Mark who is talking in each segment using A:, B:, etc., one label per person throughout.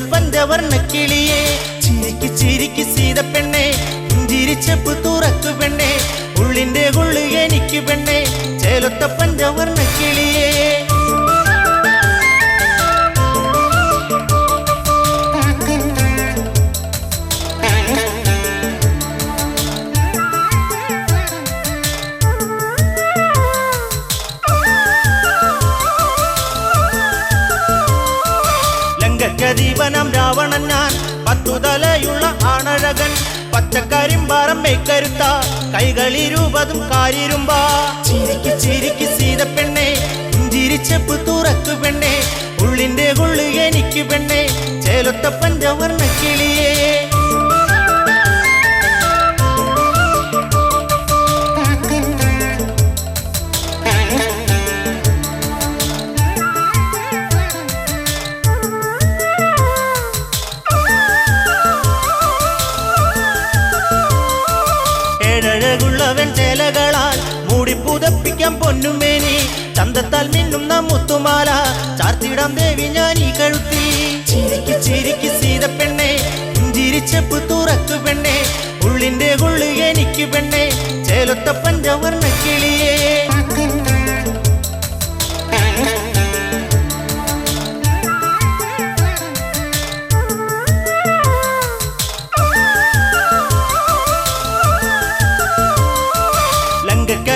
A: പഞ്ചവർണ്ണ കിളിയേ ചിരിക്ക് ചിരിക്ക് സീത പെണ്ണെ പുഞ്ചിരിച്ചപ്പ് തുറക്കു പെണ്ണെ ഉള്ളിന്റെ ഉള്ളു എനിക്ക് പെണ്ണെ ചേലൊത്ത പഞ്ചവർണ്ണ കിളിയേ ലങ്കദീപനം രാവണൻ ഞാൻ പത്തുതലയുള്ള ആണഴകൻ പച്ചക്കരിമ്പാറം മേക്കരുത്ത കൈകളിരുപതും കാരിരുമ്പാ ചിരിക്ക് ചിരിക്ക് സീത പെണ്ണെ പുഞ്ചിരിച്ചപ്പ് തുറക്കു പെണ്ണെ ഉള്ളിന്റെ ഉള്ളു എനിക്ക് പെണ്ണെ ചേലൊത്ത പഞ്ചവർണ്ണ കിളിയേ ഏഴഴകുള്ളവൻ ചേലകളാൽ മൂടി പുതപ്പിക്കാൻ പൊന്നുമേനി ചന്തത്താൽ മിന്നുന്ന മുത്തുമാല ചാർത്തിടാം ദേവി ഞാൻ ഈ കഴുത്തി ചിരിക്ക് ചിരിക്ക് സീത പെണ്ണെ പുഞ്ചിരിച്ചപ്പ് തുറക്കു പെണ്ണെ ഉള്ളിന്റെ ഉള്ളു എനിക്ക് പെണ്ണെ ചേലൊത്ത പഞ്ചവർണ്ണ കിളിയേ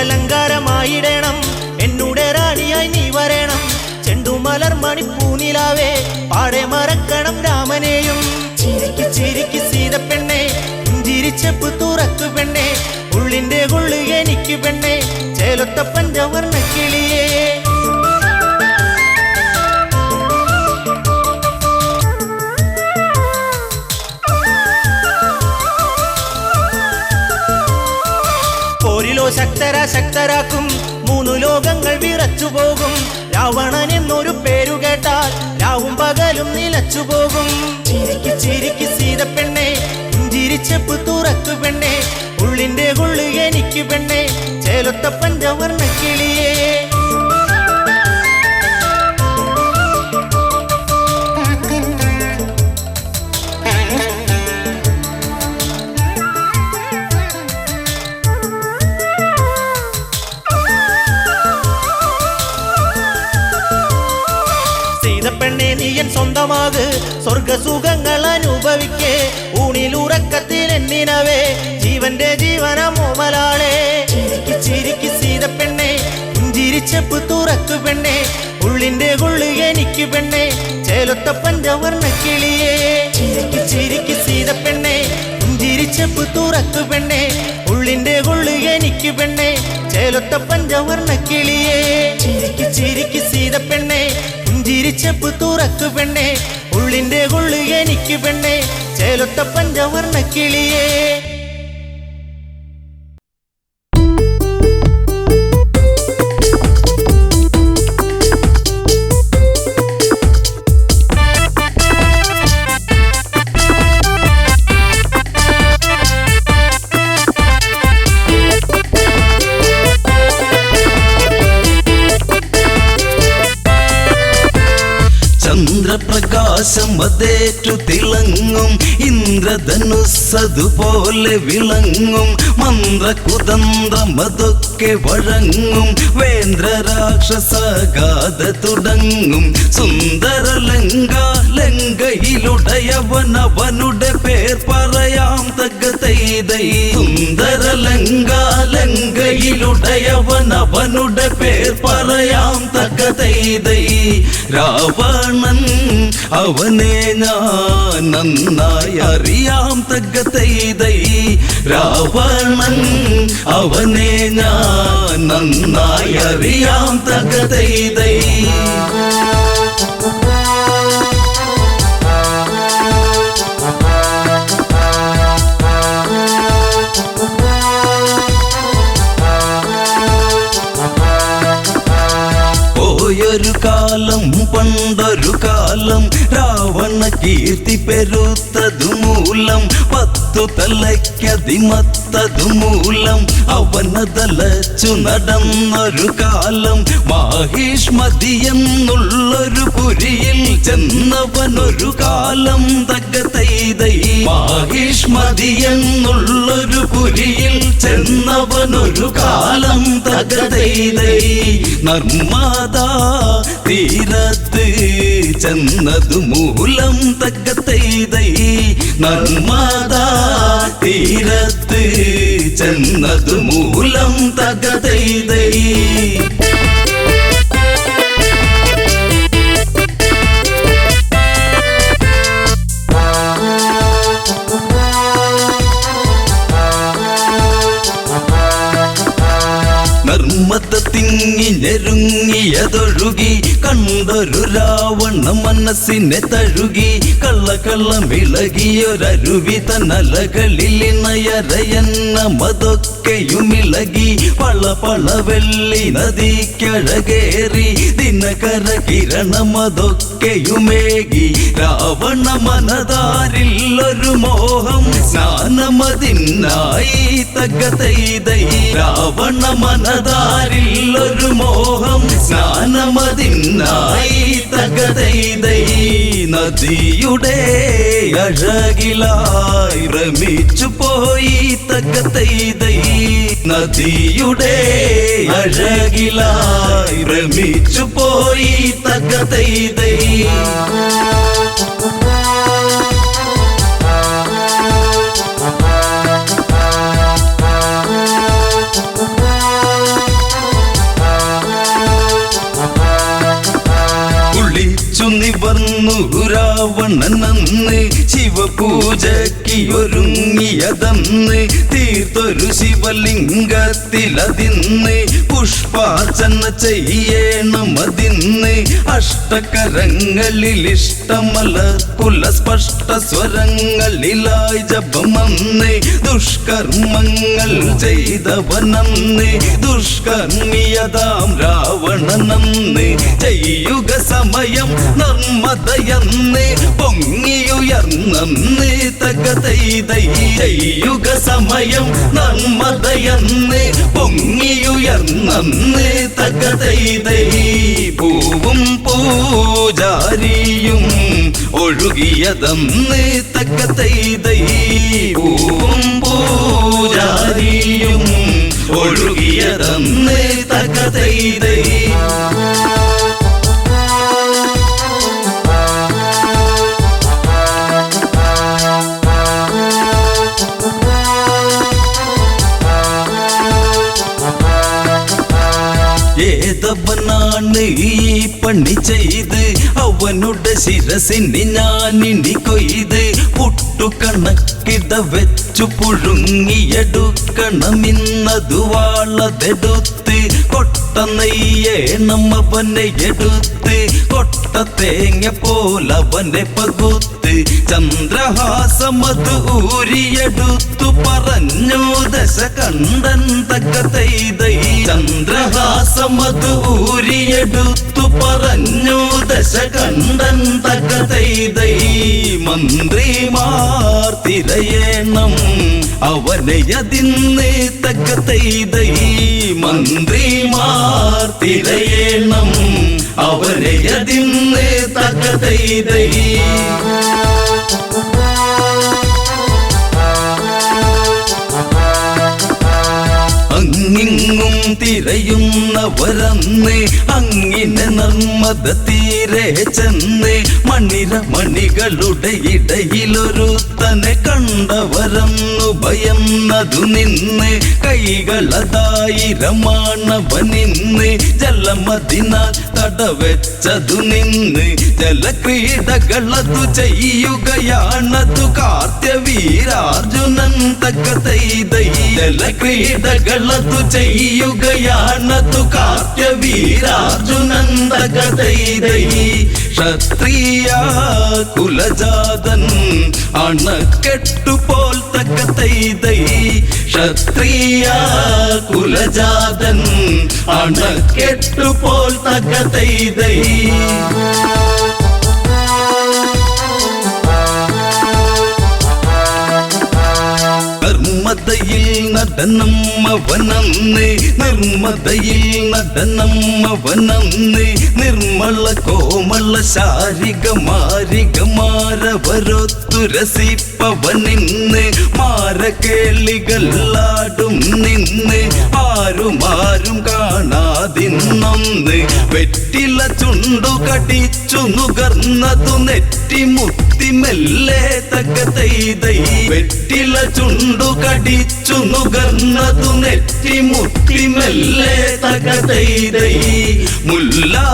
A: ലങ്കലങ്കാരമായിടണം എന്നൂടെ റാണിയായി നീ വരണം ചെണ്ടുമലർ മണിപ്പൂനിലാവേ പാടെ മറക്കണം രാമനെയും ചിരിക്ക് ചിരിക്ക് സീത പെണ്ണെ പുഞ്ചിരിച്ചപ്പ് തുറക്കു പെണ്ണെ ഉള്ളിന്റെ ഉള്ളു എനിക്ക് പെണ്ണെ ചേലൊത്ത പഞ്ചവർണ്ണ കിളിയേ ശക്തരാക്കും മൂന്നു ലോകങ്ങൾ വിറച്ചു പോകും രാവണൻ എന്നൊരു പേരു കേട്ടാൽ രാവും പകലും നിലച്ചു പോകും ചിരിക്ക് ചിരിക്ക് സീത പെണ്ണെ പുഞ്ചിരിച്ചപ്പ് തുറക്കു പെണ്ണെ ഉള്ളിന്റെ ഉള്ളു എനിക്ക് പെണ്ണെ ചേലൊത്ത പഞ്ചവർണ്ണ കിളിയേ പെണ്ണെ നീയൻ സ്വന്തമാക് സ്വർഗസുഖങ്ങൾ അനുഭവിക്കേ ഊണിലുറക്കത്തിൽ എന്നിനവേ ജീവന്റെ ജീവനമോമലാളെ ചിരിക്ക് ചിരിക്ക് സീത പെണ്ണെ പുഞ്ചിരിച്ചപ്പ് തുറക്കു പെണ്ണെ ഉള്ളിന്റെ ഉള്ളു എനിക്ക് പെണ്ണെ ചേലൊത്ത പഞ്ചവർണ്ണ കിളിയേ ചിരിക്ക് ചിരിക്ക് സീത പെണ്ണെ പുഞ്ചിരിച്ചപ്പ് തുറക്കു പെണ്ണെ ഉള്ളിന്റെ ഉള്ളു എനിക്ക് പെണ്ണെ ചേലൊത്ത പഞ്ചവർണ്ണ കിളിയേ ചിരിക്ക് ചിരിക്ക് സീത പെണ്ണെ പുഞ്ചിരിച്ചപ്പ് തുറക്കു പെണ്ണെ ഉള്ളിന്റെ ഉള്ളു എനിക്ക് പെണ്ണെ ചേലൊത്ത പഞ്ചവർണ്ണ കിളിയേ
B: ചന്ദ്രപ്രകാശം അതേറ്റു തിളങ്ങും ഇന്ദ്രധനുസ്സതുപോലെ വിളങ്ങും മന്ത്രകുതന്ത്രമതൊക്കെ വഴങ്ങും വേന്ദ്രരാക്ഷസഗാഥ തുടങ്ങും സുന്ദരലങ്ക ലങ്കയിലുടയവനവനുടെ പേർ പറയാം തകതൈതൈ സുന്ദരലങ്ക ലങ്കയിലുടയവനവനുടെ പേർ പറയാം തകതൈതൈ രാവണൻ അവനെ ഞാൻ നന്നായി അറിയാം തകതൈതൈ രാവണൻ അവനെ ഞാൻ നന്നായി അറിയാം തകതൈതൈ ഒരു കാലം പണ്ടൊരു കാലം രാവണ കീർത്തി പെരുത്തതു മൂലം 10 തലയ്ക്കതിമത്തതു മൂലം അവനതലച്ചു നടന്നൊരു കാലം മാഹിഷ്മതി എന്നുള്ളൊരു പുരിയിൽ ചെന്നവനൊരു കാലം തകതൈതൈ മാഹിഷ്മതി എന്നുള്ളൊരു പുരിയിൽ ചെന്നവനൊരു കാലം തകതൈതൈ നർമ്മദാ തീരത്ത് ചെന്നതു മൂലം തകതൈതൈ നർമ്മദാ തീരത്ത് ചെന്നതു മൂലം തകതൈതൈ നർമ്മദ തിങ്ങി ഞെരുങ്ങിയതൊഴുകി കണ്ടൊരു രാവണ മനസ്സിനെ തഴുകി കള്ളമിളകിയൊരരുവി തന്നലകളിൽ നയരയെന്ന മതൊക്കെയുമിളകി പള വെള്ളി നദിക്കഴകേറി ദിനകര കിരണമതൊക്കെയുമേകി രാവണ മനതാരിൽ ഒരു മോഹം സ്നാനമതിനായി തകതൈതൈ രാവണ മനതാരിൽ ഒരു മോഹം സ്നാനമതിനായി തകതൈതൈ നദിയുടെ അഴകിലായി ഭ്രമിച്ചു പോയി തകതൈതൈ നദിയുടെ അഴകിലായി ഭ്രമിച്ചു പോയി തകതൈതൈ നിവർന്നു രാവണനന്ന് ശിവപൂജയ്ക്കൊരുങ്ങിയതന്ന് തീർത്തൊരു ശിവലിംഗത്തിലതിന്ന് പുഷ്പാർച്ചന ചെയ്യണമതിന്ന് അഷ്ടകരങ്ങളിൽ ഇഷ്ടമല പുലസ്പഷ്ട സ്വരങ്ങളിലായി ജപമന്ന് ദുഷ്കർമ്മങ്ങൾ ചെയ്തവനന്ന് ദുഷ്കർമ്മിയതാം രാവണനന്ന് ചെയ്യുക സമയം നർമ്മദയന്ന് പൊങ്ങിയുയർന്നന്ന് തകതൈതൈ ചെയ്യുക സമയം നർമ്മദയന്ന് പൊങ്ങിയുയർന്നന്ന് തകതൈതൈ പൂവും പൂജാരിയും ഒഴുകിയതന്ന് തകതൈതൈ പൂവും പൂജാരിയും ഒഴുകിയതന്ന് തകതൈതൈ ഏതവനാണ് ഈ പണി ചെയ്ത് അവനുടെ ശിരസിന് ഞാനിനി കൊയ്ത് പുട്ടുകണക്കിട വെച്ചു പുഴുങ്ങിയെടുക്കണമിന്നതു വാളതെടുത്ത് കൊട്ട നെയ്യേണം അവനെ എടുത്ത് കൊട്ട തേങ്ങ പോലവനെ പകുത്ത് ചന്ദ്രഹാസമത് ഊരിയെടുത്തു പറഞ്ഞു ദശകണ്ഠൻ തകതൈതൈ ചന്ദ്രഹാസമത് ഊരിയെടുത്തു പറഞ്ഞു ദശകണ്ഠൻ തകതൈതൈ മന്ത്രിമാർ തിരയേണം അവനെ അതിന്ന് തകതൈതൈ മന്ത്രിമാർ തിരയേണം അവനെ അതിന്ന് തകതൈതൈ അങ്ങിങ്ങും തിരയുന്നവരന്ന് അങ്ങിനെ നർമ്മദ തീരെ ചെന്ന് മണികളുടെ ഇടയിലൊരുത്തനെ കണ്ടവരന്നു ഭയന്നതു നിന്ന് കൈകളതായിരമാണവനിന്ന് ജലമതിനാൽ തടവെച്ചതു നിന്ന് ജലക്രീഡകളതു ചെയ്യുകയാണതു കാർത്യവീരാർജുനൻ തകതൈതൈ ജലക്രീഡകളതു ചെയ്യുകയാണതു കാർത്യവീരാർജുനൻ തകതൈതൈ ക്ഷത്രിയ കുലജാതൻ അണക്കെട്ടുപോൽ തകതൈതൈ ക്ഷത്രിയ കുലജാതൻ അണക്കെട്ടുപോൽ തകതൈതൈ നിർമ്മതയിൽ നടനം അവനന്ന് നിർമ്മതയിൽ നടനം അവനന്ന് നിർമ്മല കോമള ശാരിക മാരികമാരവരൊത്തു രസിപ്പവനിന്ന് മാരകേളികളാടും നിന്ന് ആരും കാണാതിന്നൊന്ന് വെറ്റില ചുണ്ടു കടിച്ചു നുകർന്നതു നെറ്റിമുത്തി മെല്ലെ തകതൈതൈ വെറ്റില ചുണ്ടു കടിച്ചു നുകർന്നതു നെറ്റിമുത്തി മെല്ലെ തകതൈതൈ മുല്ലാത്താളിർകൂല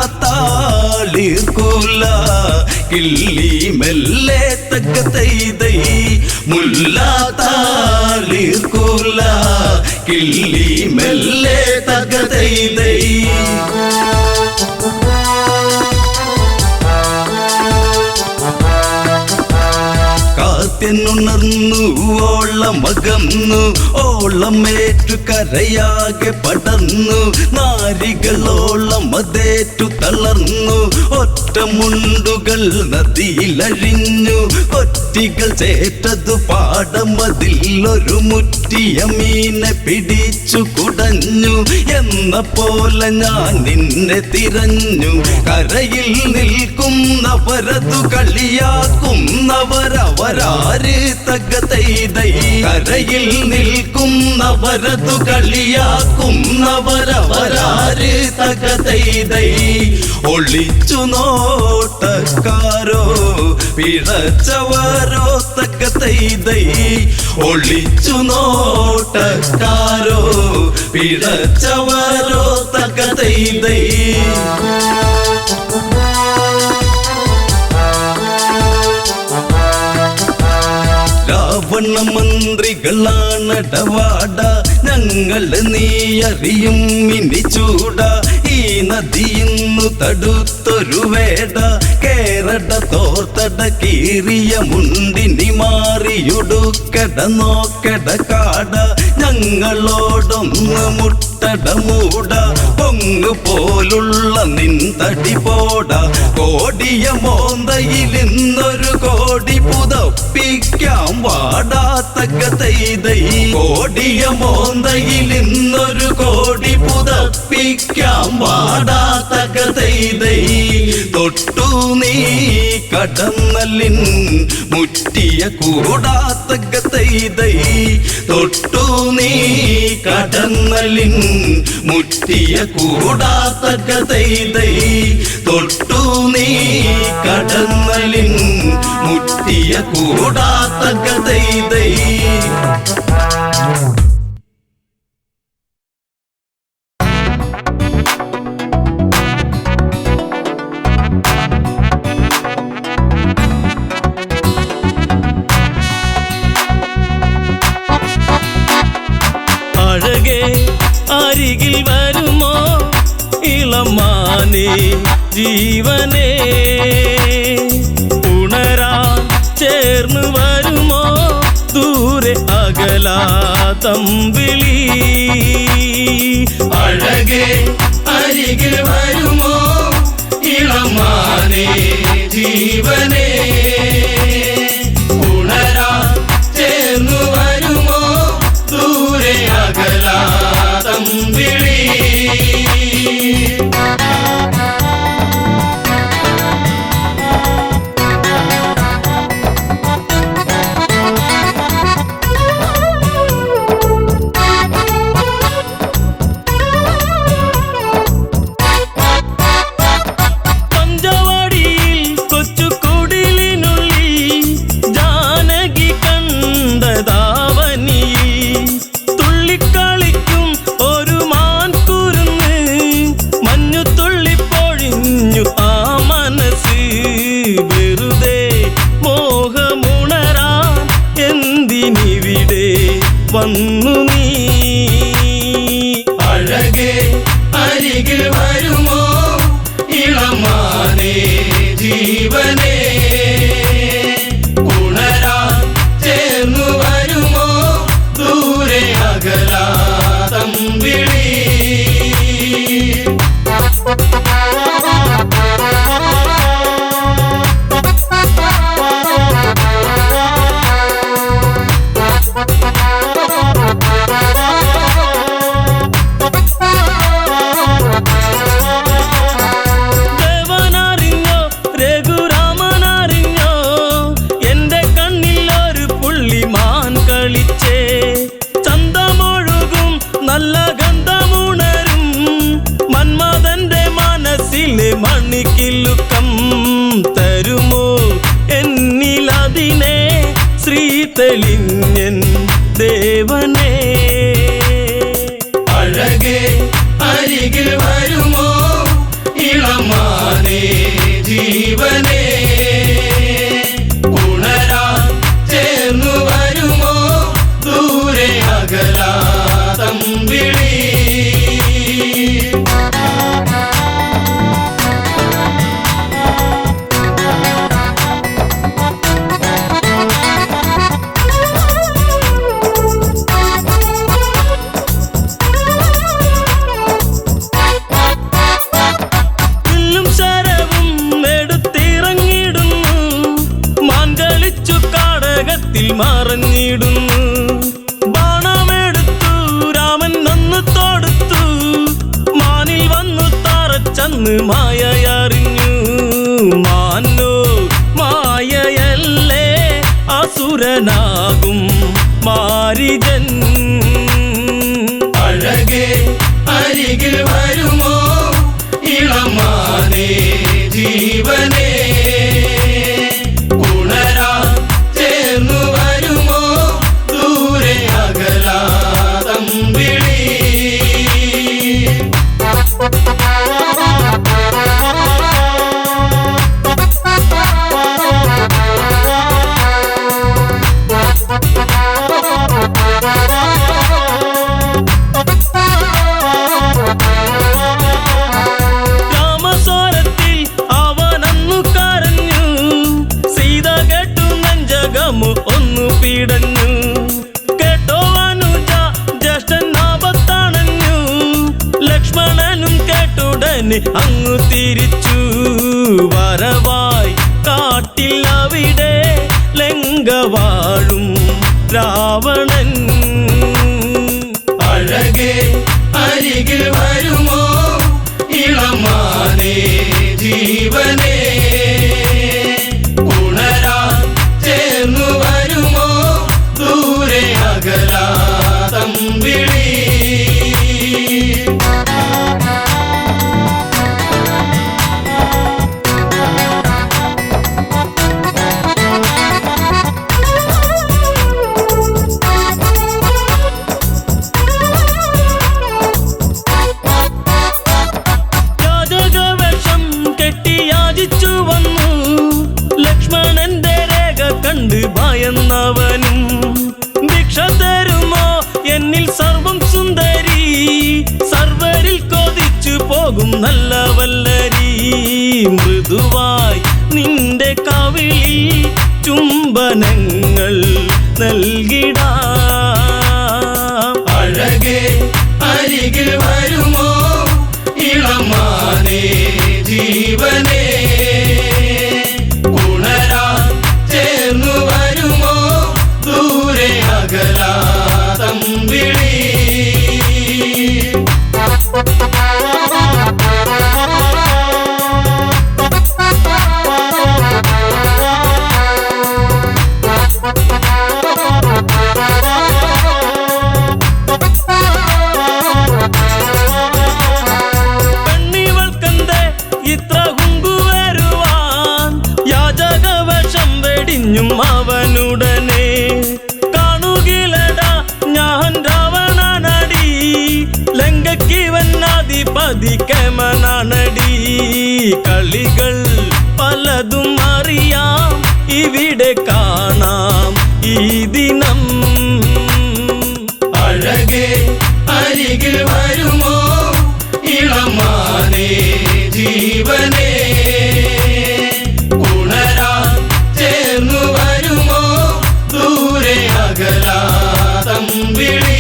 B: കിള്ളി മെല്ലെ തകതൈതൈ മുല്ലാത്താളിർകൂല കിള്ളി മെല്ലെ തകതൈതൈ കാത്യനുണർന്നു ഓളമകന്നു ഓളമേറ്റു കരയാകെ പടർന്നു നാരികളോളം അതേറ്റു തളർന്നു ഒറ്റമുണ്ടുകൾ നദിയിലഴിഞ്ഞു കൊറ്റികൾ ചേറ്റതു പാടമതിലൊരു മുറ്റിയ മീനെ പിടിച്ചു കുടഞ്ഞു എന്ന പോലെ ഞാൻ നിന്നെ തിരഞ്ഞു കരയിൽ നിൽക്കുന്നവരതു കളിയാക്കുന്നവരവരാര് തകതൈതൈ കരയിൽ നിൽക്കുന്നവരതു കളിയാക്കുന്നവരവരാര് തകതൈതൈ ഒളിച്ചു നോട്ടക്കാരോ പിഴച്ചവരോ തകതൈതൈ ഒളിച്ചു നോട്ടക്കാരോ പിഴച്ചവരോ തകതൈതൈ രാവണ മന്ത്രികളാണടവാട ഞങ്ങള് നീ അറിയും ഇനി ചൂട ഈ നദിയിന്നു തടുത്തൊരു വേട കേരട തോർത്തട കീറിയ മുണ്ടിനി മാറിയുടുക്കട നോക്കട കാട ഞങ്ങളോടൊന്ന് മുട്ടട മൂട പൊങ്ങു പോലുള്ള നിന്തടി പോട കോടിയ മോന്തയിൽ ഇന്നൊരു കോടി പുതപ്പിക്കാം വാടാത്തകതൈതൈ കോടിയ മോന്തയിൽ ഇന്നൊരു കോടി പുതപ്പിക്കാം വാടാത്തകതൈതൈ തൊട്ടു നീ കടന്നലിൻ മുറ്റിയ കൂടാത്തകതൈതൈ തൊട്ടു നീ കടന്നലിൻ മുറ്റിയ കൂടാത്തകതൈതൈ തൊട്ടു നീ കടന്നലിൻ മുറ്റിയ കൂടാത്തകതൈതൈ
C: അഴകേ അരികിൽ വരുമോ ഇളമാനേ ജീവനേ ഉണരാൻ ചേർന്ന് വരുമോ ദൂരെ അകലാതമ്പിളി
B: അഴകേ അരികിൽ വരുമോ ഇളമാനേ ജീവനേ ഉണരാൻ ചേർന്നു വരുമോ ദൂരെ അകലാതമ്പിളി
C: പഞ്ചവാടിയിൽ കൊച്ചുകൂടി കാതിലെ മണിക്കിലുക്കം തരുമോ എന്നിലതിനെ ശ്രീ തെളിഞ്ഞൻ ദേവനേ
B: അഴകേ അരികിൽ വരുമോ ഇളമാനേ ജീവനേ ഉണരാൻ ചേർന്നു വരുമോ ദൂരെ അകലാതമ്പിളി
C: മറഞ്ഞിടുന്നു ബാണമെടുത്തു രാമൻ നന്നു തൊടുത്തു മാനിൽ വന്നു തറച്ചന്ന് മായയറിഞ്ഞു മാനോ മായയല്ലേ അസുരനാകും മാരിജൻ
B: അഴകേ അരികിൽ വരുമോ ഇളമാനേ ജീവനേ
C: ഒന്നു പീടഞ്ഞു കേട്ടോ അനുജ ജ്യേഷ്ഠൻ ആപത്താണഞ്ഞു ലക്ഷ്മണനും കേട്ടുടനെ അങ്ങു തിരിച്ചു വരവായി കാട്ടിൽ അവിടെ ലങ്ക വാഴും രാവണൻ
B: അഴകേ അരികിൽ വരുമോ ഇളമാനേ ജീവനേ ഉണരാൻ ചേർന്നു വരുമോ ദൂരെ അകലാതമ്പിളി
C: യാചകവേഷം കെട്ടി യാചിച്ചു വന്നു ലക്ഷ്മണന്റെ രേഖ കണ്ട് ഭയന്നവനും ഭിക്ഷ തരുമോ എന്നിൽ സർവം സുന്ദരി സർവരിൽ കൊതിച്ചു പോകും നല്ല വല്ലരി മൃദുവായി നിന്റെ കവിളിൽ ചുംബനങ്ങൾ നൽകിടാം
B: അഴകേ അരികിൽ വരുമോ ഇളമാനേ ജീവനേ ഉണരാൻ ചേർന്നു വരുമോ ദൂരെ അകലാതമ്പിളി
C: പെണ്ണിവൾക്കെന്തേ ഇത്ര ഹുങ്കുവരുവാൻ യാചകവേഷം വെടിഞ്ഞും അവനുടനെ കാണുകിലടാ ഞാൻ രാവണനടി ലങ്കയ്ക്കിവനാധിപതി കേമനാണടി കളികൾ പലതും അറിയാം ഇവിടെ കാണാം ഈ ദിനം
B: അഴകേ അരികിൽ വരുമോ ഇളമാനേ ജീവനേ ഉണരാൻ ചേർന്നു വരുമോ ദൂരെ അകലാതമ്പിളി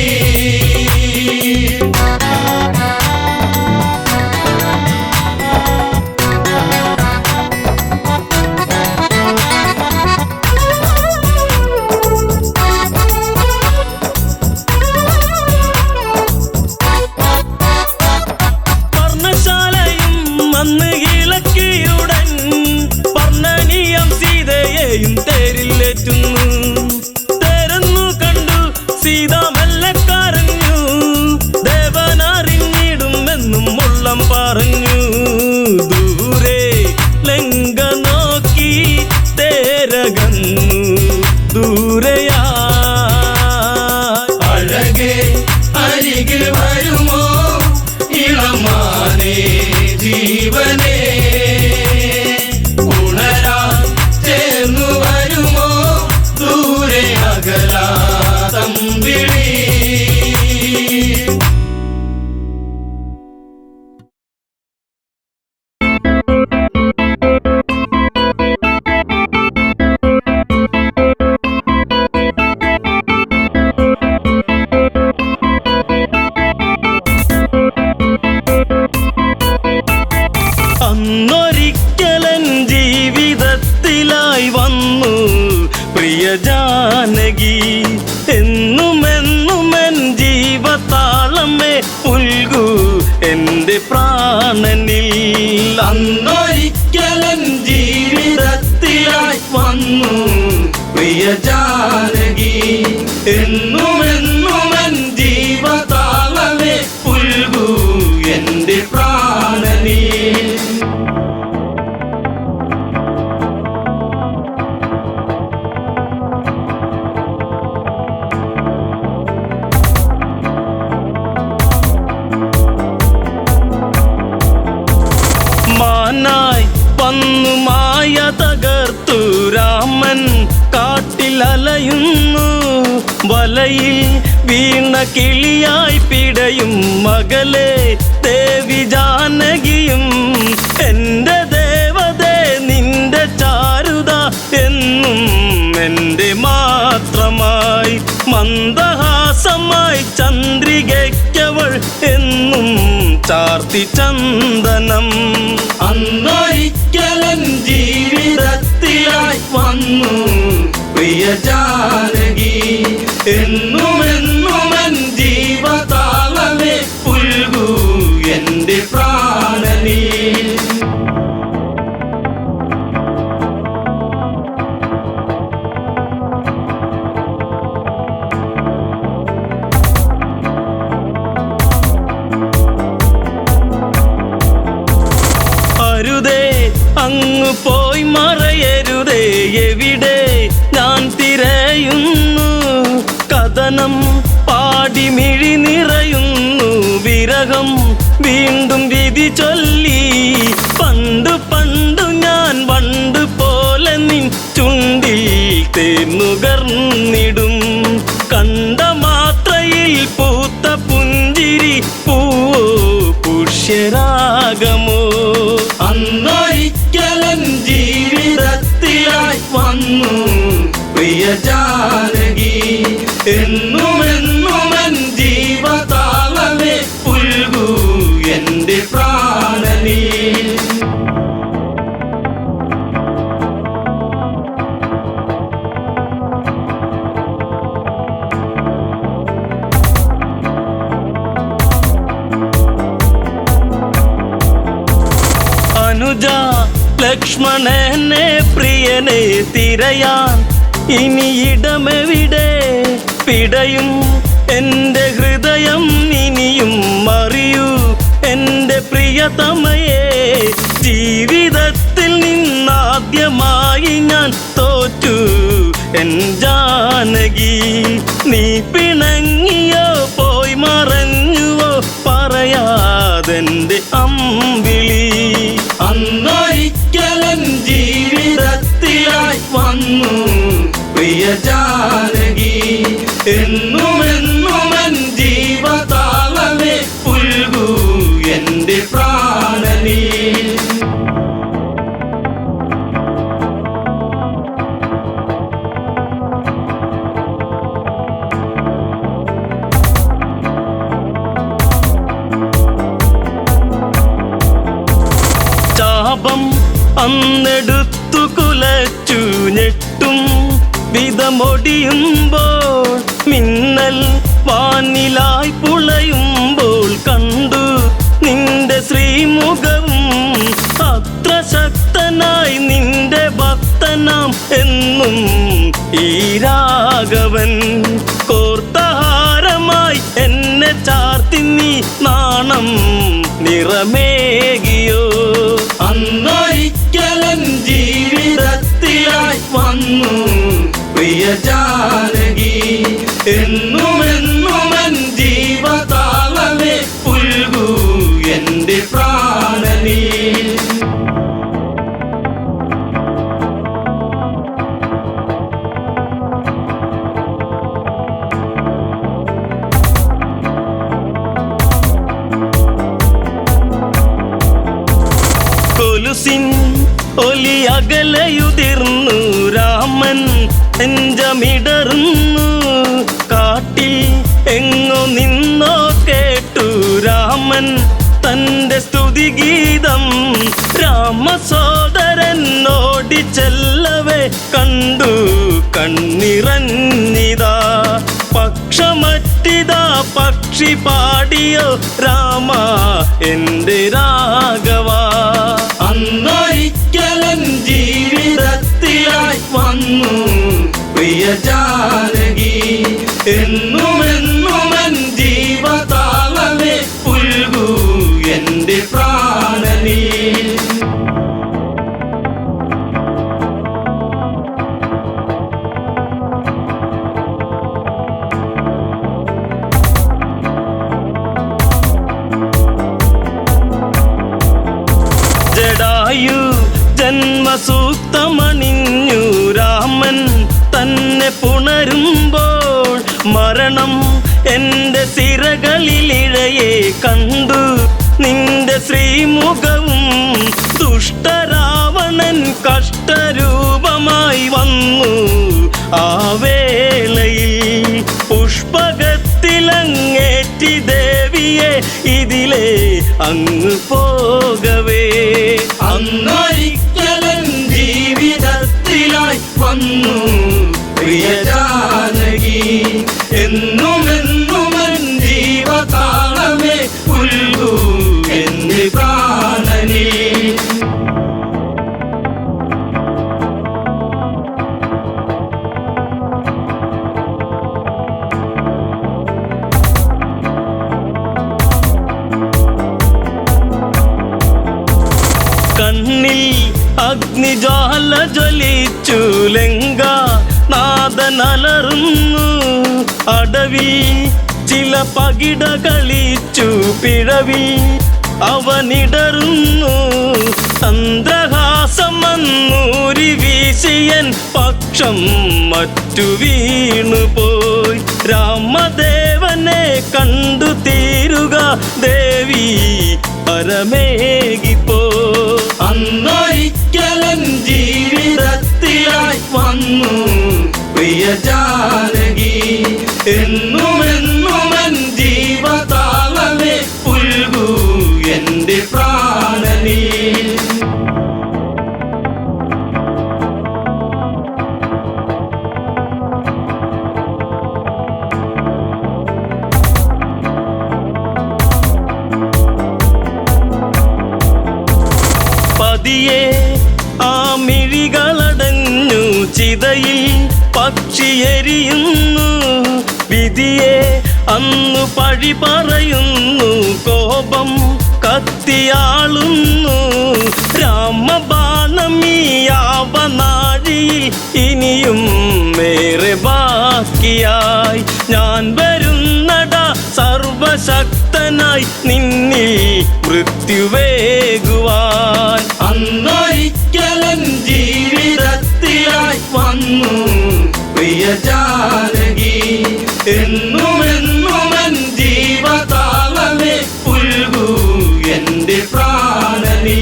C: അന്ന് ഇളക്കിയുടൻ പർണനീയം സീതയെയും തേരിലേറ്റുന്നു തേരെന്നു കണ്ടു സീത മെല്ലെ കരഞ്ഞു ദേവനറിഞ്ഞിടുമെന്നും ഉള്ളം പറഞ്ഞു
B: അന്നൊരിക്കലൻ ജീവിതത്തിലായി വന്നു പ്രിയ ജാനകി. എന്നുമെന്നുമൻ ജീവതാളമേ പുൽകൂ എന്റെ പ്രാണനീ.
C: മാനായി വന്നു മായ തകർത്തു രാമൻ കാട്ടിലലയുന്നു. വലയിൽ വീണ കിളിയായി പിടയും മകളെ ദേവി ജാനകിയും. എന്റെ ദേവതേ നിന്റെ ചാരുത എന്നും എന്റെ മാത്രമായി. മന്ദഹാസമായി ചന്ദ്രികയ്ക്കവൾ എന്നും ചാർത്തി ചന്ദനം.
B: അന്നൊരിക്കലൻ ജീവിതത്തിലായി വന്നു പ്രിയ ജാനകി. എന്നുമെന്നുമൻ ജീവതാളമേ പുൽകൂ എന്റെ പ്രാണനീ.
C: അരുതേ അങ്ങു പോയി മറയരുതേ, എവിടെ ഞാൻ തിരയുന്നു. കഥനം പാടി മിഴി നിറയുന്നു, വിരഹം വീണ്ടും വിധി ചൊല്ലി. പണ്ടു പണ്ടു ഞാൻ വണ്ടു പോലെ നിൻ ചുണ്ടിൽ തേന്നുകർന്നിടും. കണ്ട മാത്രയിൽ പൂത്ത പുഞ്ചിരി പൂവോ പുഷ്യരാഗമോ.
B: അന്നൊരിക്കലൻ ജീവിതത്തിലായി വന്നു പ്രിയ ജാനകി. എന്നുമെന്നുമൻ ജീവതാളമേ പുൽകൂ എന്റെ പ്രാണനീ.
C: അനുജ ലക്ഷ്മണനെ പ്രിയനെ തിരയാൻ ഇനി ഇടമെവിടെ. പിടയും എൻ്റെ ഹൃദയം ഇനിയും അറിയൂ എൻ്റെ പ്രിയതമയെ. ജീവിതത്തിൽ നിന്നാദ്യമായി ഞാൻ തോറ്റു എൻ ജാനകി. നീ പിണങ്ങിയോ പോയി മറഞ്ഞുവോ പറയാതെൻ്റെ അമ്പിളി.
B: അന്നൊരിക്കലൻ ജീവിതത്തിലായി വന്നു പ്രിയ ജാനകി. എന്നുമെന്നുമൻ ജീവതാളമേ പുൽകൂ എന്റെ പ്രാണനീ.
C: ചാപം അന്നെടുത്തു കുലച്ചു ഞെട്ടും വിധമൊടിയുമ്പോൾ. മിന്നൽ വാനിലായി പുളയുമ്പോൾ കണ്ടു നിന്റെ ശ്രീമുഖവും. അത്ര ശക്തനായി നിന്റെ ഭക്തനാം എന്നും ഈ രാഘവൻ. കോർത്തഹാരമായി എന്നെ ചാർത്തി നീ നാണം നിറമേകിയോ.
B: അന്നൊരിക്കലൻ ജീവിതത്തിലായി വന്നു പ്രിയ ജാനകി. എന്നുമെന്നുമൻ ജീവതാളമേ പുൽകൂ എന്റെ പ്രാണനീ.
C: കൊലുസിൻ ഒലി അകലയുതിർന്നു രാമൻ നെഞ്ചമിടറുന്നു. കാട്ടിൽ എങ്ങോ നിന്നോ കേട്ടു രാമൻ തന്റെ സ്തുതിഗീതം. രാമസോദരൻ ഓടിച്ചെല്ലവേ കണ്ടു കണ്ണിറഞ്ഞിതാ. പക്ഷമറ്റിതാ പക്ഷി പാടിയോ രാമ എന്റെ രാഘവ.
B: ജാനകി എന്നുമെന്നുമൻ ജീവതാളമേ പുൽകൂ എന്റെ പ്രാണനീ.
C: ജടായു ജന്മസൂക്തമണിഞ്ഞു രാമൻ തന്നെ പുണരുമ്പോൾ മരണം എൻ്റെ സിരകളിലിഴയെ കണ്ടു നിന്റെ ശ്രീമുഖവും ദുഷ്ടരാവണൻ കഷ്ടരൂപമായി വന്നു ആ വേളയിൽ പുഷ്പകത്തിലങ്ങേറ്റി ദേവിയെ ഇതിലെ അങ്ങ് പോകവേ
B: അന്നൊരിക്കലൻ ജീവിതത്തിലായി വന്നു പ്രിയ ജാനകി എന്നുമെന്നുമൻ ജീവതാളമേ പുൽകൂ എന്റെ പ്രാണനീ.
C: കണ്ണിൽ അഗ്നിജ്വാല ജ്വലിച്ചു ലങ്ക നാദനലറുന്നു അടവി ചില പകിട കളിച്ചു പിഴവി അവനിടറുന്നു ചന്ദ്രഹാസം മന്നൂരി വീശിയൻ പക്ഷം മറ്റു വീണുപോയി രാമദേവനെ കണ്ടു തീരുക ദേവി പരമേകിപ്പോ
B: അന്നൊരിക്കലൻ ജീവിതത്തിലായി വന്നു പ്രിയ ജാനകി എന്നുമെന്നുമൻ ജീവതാളമേ പുൽകൂ എന്റെ പ്രാണനീ.
C: പതിയെ ആ മിഴികളടഞ്ഞു ചിതയിൽ പക്ഷിയെരിയുന്നു വിധിയെ അന്നു പഴി പറയുന്നു കോപം കത്തിയാളുന്നു രാമബാണമീയാവനാഴിയിൽ ഇനിയും ഏറെ ബാക്കിയായി ഞാൻ വരുന്നട സർവശക്തനായി നിന്നിൽ മൃത്യുവേകുവാൻ
B: അന്നൊരിക്കലൻ ജീവിതത്തിലായി വന്നു പ്രിയ ജാനകി എന്നുമെന്നുമൻ ജീവതാളമേ പുൽകൂ എന്റെ പ്രാണനീ.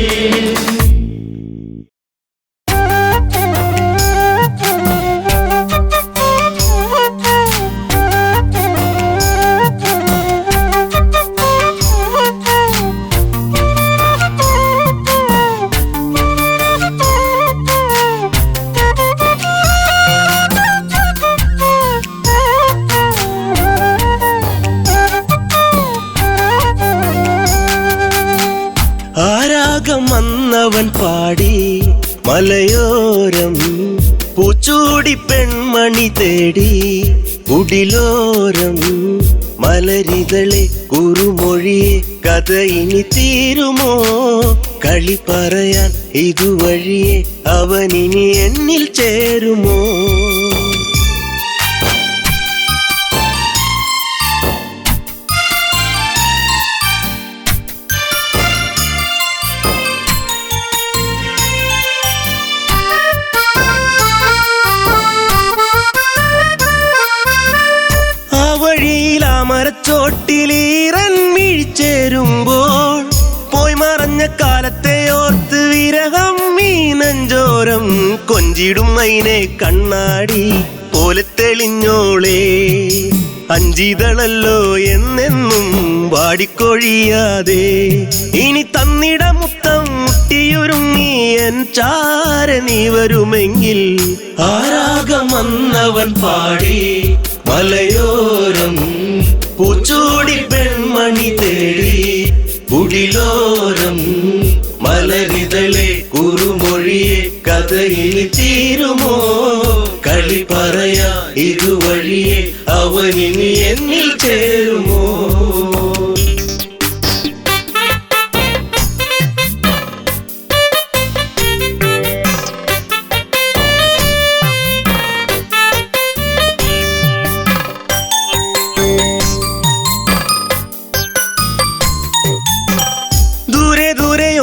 A: വന്നവൻ പാടി മലയോരം പൂച്ചൂടി പെൺമണി തേടി കുടിലോരം മലരിതളെ കുറുമൊഴിയെ കഥ ഇനി തീരുമോ കളി പറയാൻ ഇതുവഴിയെ അവനിനി എന്നിൽ ചേരുമോ മരച്ചോട്ടിലീറൻ വീഴ്ചേരുമ്പോൾ പോയി മറഞ്ഞ കാലത്തെ ഓർത്ത് വിരഹം മീനഞ്ചോരം കൊഞ്ചിടും മൈനെ കണ്ണാടി പോലെ തെളിഞ്ഞോളേ അഞ്ചിതളല്ലോ എന്നെന്നും വാടിക്കൊഴിയാതെ ഇനി തന്നിട മുത്തം മുട്ടിയൊരുങ്ങി എൻ ചാര നീ വരുമെങ്കിൽ ആരാഗം വന്നവൻ പാടി മലയോരം പൂച്ചൂടി പെൺമണി തേടി കുടിലോരം
B: മലരിതളെ കുറുമൊഴിയെ കഥ ഇനി തീരുമോ കളി പറയാ ഇതുവഴിയെ അവനിനി എന്നിൽ ചേരുമോ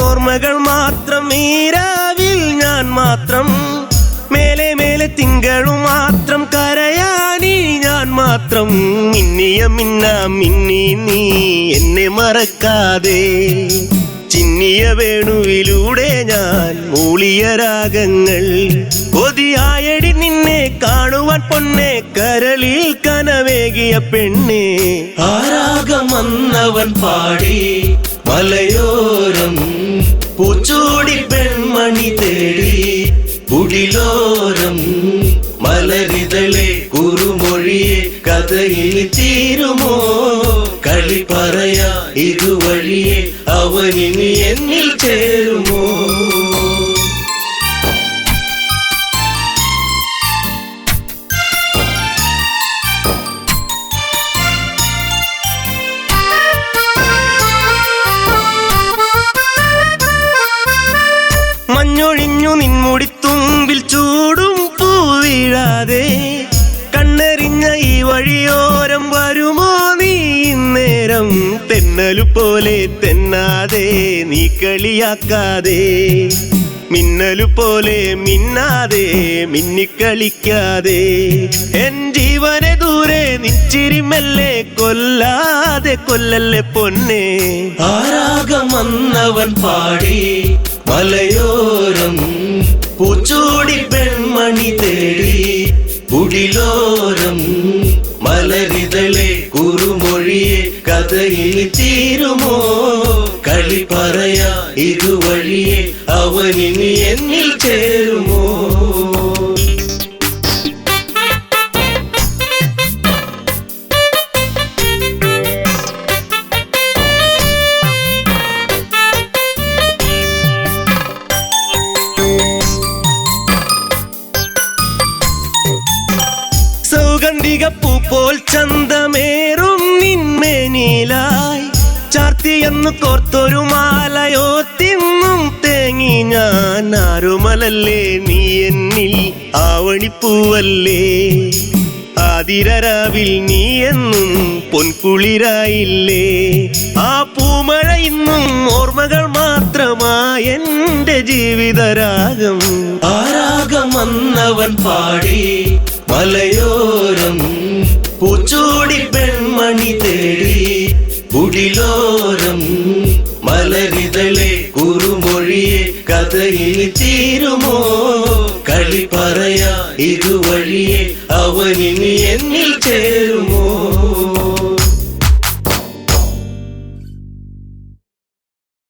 C: ഓർമ്മകൾ മാത്രം ഈരാവിൽ ഞാൻ മാത്രം മേലെ മേലെ തിങ്കളും മാത്രം കരയാനി ഞാൻ മാത്രം മിന്നിയ മിന്നി നീ എന്നെ മറക്കാതെ ചിന്നിയ വേണുവിലൂടെ ഞാൻ മൂളിയ രാഗങ്ങൾ കൊതിയായടി നിന്നെ കാണുവാൻ പൊന്നെ കരളിൽ കനവേകിയ പെണ്ണെ
B: ആരാഗം വന്നവൻ പാടി മലയോരം പൂച്ചൂടി പെൺമണി തേടി കുടിലോരം മലരിതളെ കുറുമൊഴിയെ കഥ ഇനി തീരുമോ കളി പറയാ ഇതുവഴിയെ അവനിനി എന്നിൽ ചേരുമോ
C: മഞ്ഞൊഴിഞ്ഞു നിൻമുടിത്തുമ്പിൽ ചൂടും പൂവിഴാതെ കണ്ണെറിഞ്ഞ ഈ വഴിയോരം വരുമോ നീ നേരം തെന്നലു പോലെ തെന്നാതെ നീ കളിയാക്കാതെ മിന്നലു പോലെ മിന്നാതെ മിന്നിക്കളിക്കാതെ എൻ ജീവനെ ദൂരെ നിച്ചിരിമല്ലേ കൊല്ലാതെ കൊല്ലല്ലേ പൊന്നെ
B: ആരാഗം വന്നവൻ പാടി മലയോരം പൂച്ചൂടി പെൺമണി തേടി കുടിലോരം മലരിതളെ കുറുമൊഴിയെ കഥ ഇനി തീരുമോ കളി പറയാ ഇതുവഴിയെ അവനിനി എന്നിൽ ചേരുമോ
C: സൗഗന്ധികപ്പൂ പോൽ ചന്തമേറും നിന്മേനിലായി ചാർത്തിയെന്നു കോർത്തൊരു മാലയോ തിന്നും തേങ്ങി ഞാൻ ആരുമലല്ലേ നീ എന്നിൽ ആവണിപ്പൂവല്ലേ ആതിരരാവിൽ നീ എന്നും പൊൻകുളിരായില്ലേ ആ പൂമഴ ഇന്നും ഓർമ്മകൾ മാത്രമായി എന്റെ ജീവിതരാഗം
B: ആരാഗം വന്നവൻ പാടി മലയോരം പൂച്ചൂടി പെൺമണി തേടി കുടിലോരം മലരിതളെ കുറുമൊഴിയെ കഥ ഇനി തീരുമോ കളി പറയാ ഇതുവഴിയെ അവനിനി എന്നിൽ ചേരുമോ